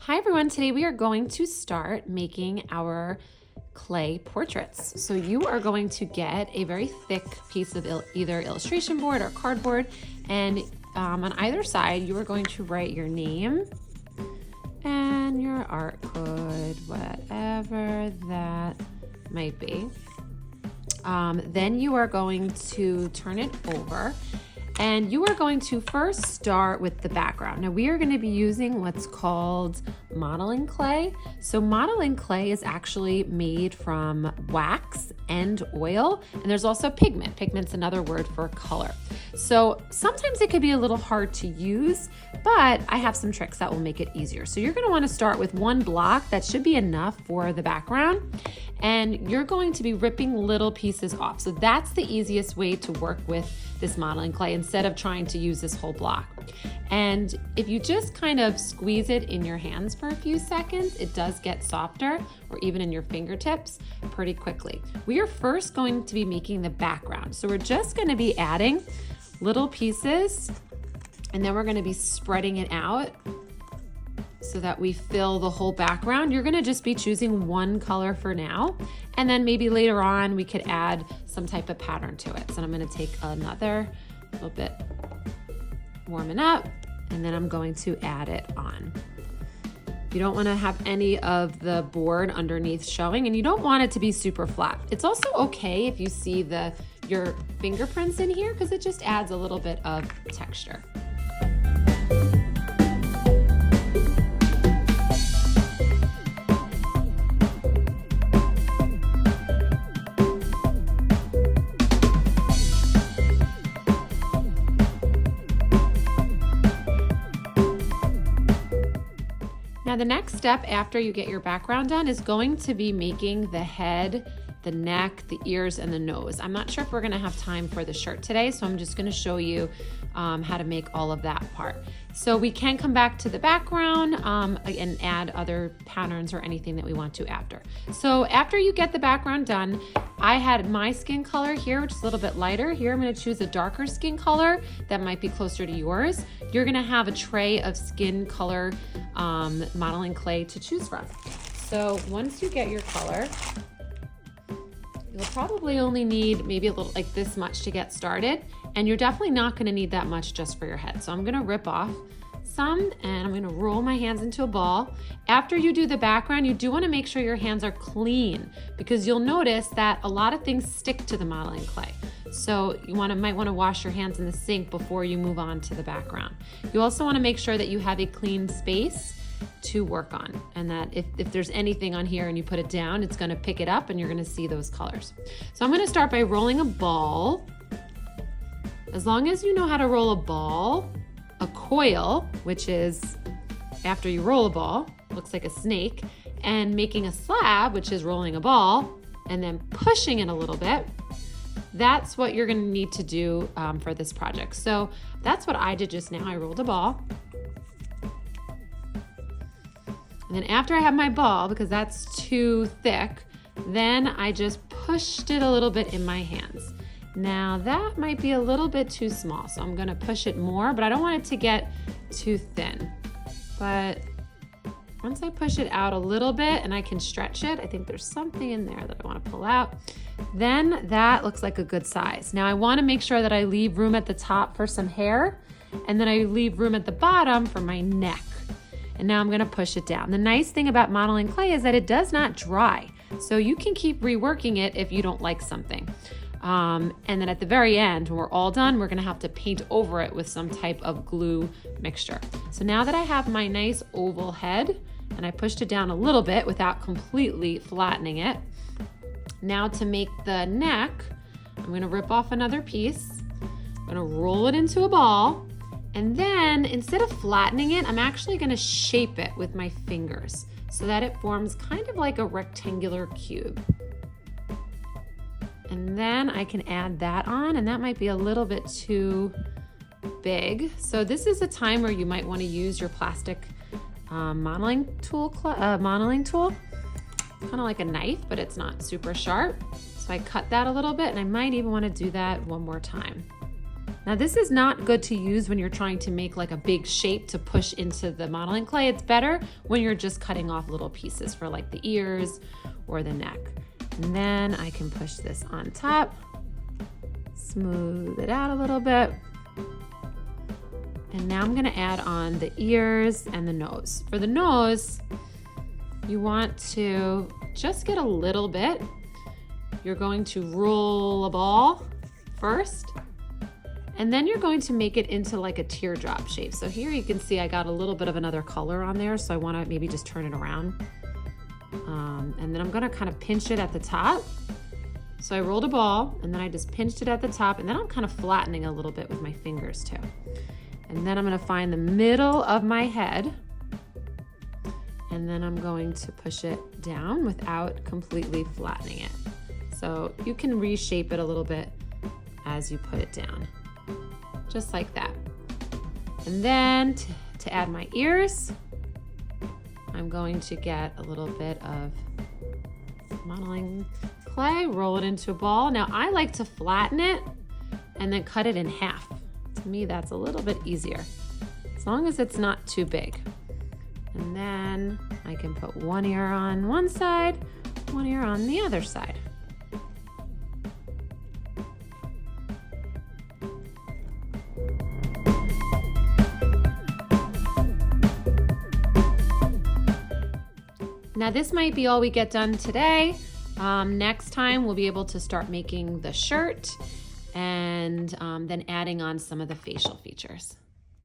Hi everyone, today we are going to start making our clay portraits. So you are going to get a very thick piece of either illustration board or cardboard, and on either side you are going to write your name and your art code, whatever that might be. Then you are going to turn it over. And you are going to first start with the background. Now we are going to be using what's called modeling clay. So modeling clay is actually made from wax and oil, and there's also pigment. Pigment's another word for color. So sometimes it could be a little hard to use, but I have some tricks that will make it easier. So you're going to want to start with one block. That should be enough for the background. And you're going to be ripping little pieces off. So that's the easiest way to work with this modeling clay instead of trying to use this whole block. And if you just kind of squeeze it in your hands for a few seconds, it does get softer, or even in your fingertips, pretty quickly. We are first going to be making the background. So we're just going to be adding little pieces, and then we're going to be spreading it out so that we fill the whole background. You're gonna just be choosing one color for now, and then maybe later on we could add some type of pattern to it. So I'm gonna take another little bit, warming up, and then I'm going to add it on. You don't wanna have any of the board underneath showing, and you don't want it to be super flat. It's also okay if you see your fingerprints in here, because it just adds a little bit of texture. Now the next step after you get your background done is going to be making the head, the neck, the ears, and the nose. I'm not sure if we're gonna have time for the shirt today, so I'm just gonna show you how to make all of that part. So we can come back to the background and add other patterns or anything that we want to after. So after you get the background done, I had my skin color here, which is a little bit lighter. Here I'm gonna choose a darker skin color that might be closer to yours. You're gonna have a tray of skin color modeling clay to choose from. So once you get your color, you'll probably only need maybe a little, like this much to get started. And you're definitely not gonna need that much just for your head. So I'm gonna rip off some, and I'm gonna roll my hands into a ball. After you do the background, you do wanna make sure your hands are clean, because you'll notice that a lot of things stick to the modeling clay. So you might wanna wash your hands in the sink before you move on to the background. You also wanna make sure that you have a clean space to work on, and that if there's anything on here and you put it down, it's gonna pick it up and you're gonna see those colors. So I'm gonna start by rolling a ball. As long as you know how to roll a ball, a coil, which is after you roll a ball, looks like a snake, and making a slab, which is rolling a ball, and then pushing it a little bit, that's what you're gonna need to do for this project. So that's what I did just now. I rolled a ball. And then after I have my ball, because that's too thick, then I just pushed it a little bit in my hands. Now that might be a little bit too small, so I'm gonna push it more, but I don't want it to get too thin. But once I push it out a little bit and I can stretch it, I think there's something in there that I wanna pull out, then that looks like a good size. Now I wanna make sure that I leave room at the top for some hair, and then I leave room at the bottom for my neck. And now I'm gonna push it down. The nice thing about modeling clay is that it does not dry. So you can keep reworking it if you don't like something. And then at the very end, when we're all done, we're gonna have to paint over it with some type of glue mixture. So now that I have my nice oval head, and I pushed it down a little bit without completely flattening it, now to make the neck, I'm gonna rip off another piece. I'm gonna roll it into a ball, and then instead of flattening it, I'm actually gonna shape it with my fingers so that it forms kind of like a rectangular cube. And then I can add that on, and that might be a little bit too big. So this is a time where you might wanna use your plastic modeling tool, kind of like a knife, but it's not super sharp. So I cut that a little bit, and I might even wanna do that one more time. Now this is not good to use when you're trying to make like a big shape to push into the modeling clay. It's better when you're just cutting off little pieces for like the ears or the neck. And then I can push this on top, smooth it out a little bit. And now I'm gonna add on the ears and the nose. For the nose, you want to just get a little bit. You're going to roll a ball first, and then you're going to make it into like a teardrop shape. So here you can see I got a little bit of another color on there, so I wanna maybe just turn it around. And then I'm gonna kind of pinch it at the top. So I rolled a ball, and then I just pinched it at the top, and then I'm kind of flattening a little bit with my fingers too. And then I'm gonna find the middle of my head, and then I'm going to push it down without completely flattening it. So you can reshape it a little bit as you put it down, just like that. And then to add my ears, I'm going to get a little bit of modeling clay, roll it into a ball. Now I like to flatten it and then cut it in half. To me, that's a little bit easier, as long as it's not too big. And then I can put one ear on one side, one ear on the other side. Now this might be all we get done today. Next time we'll be able to start making the shirt and then adding on some of the facial features.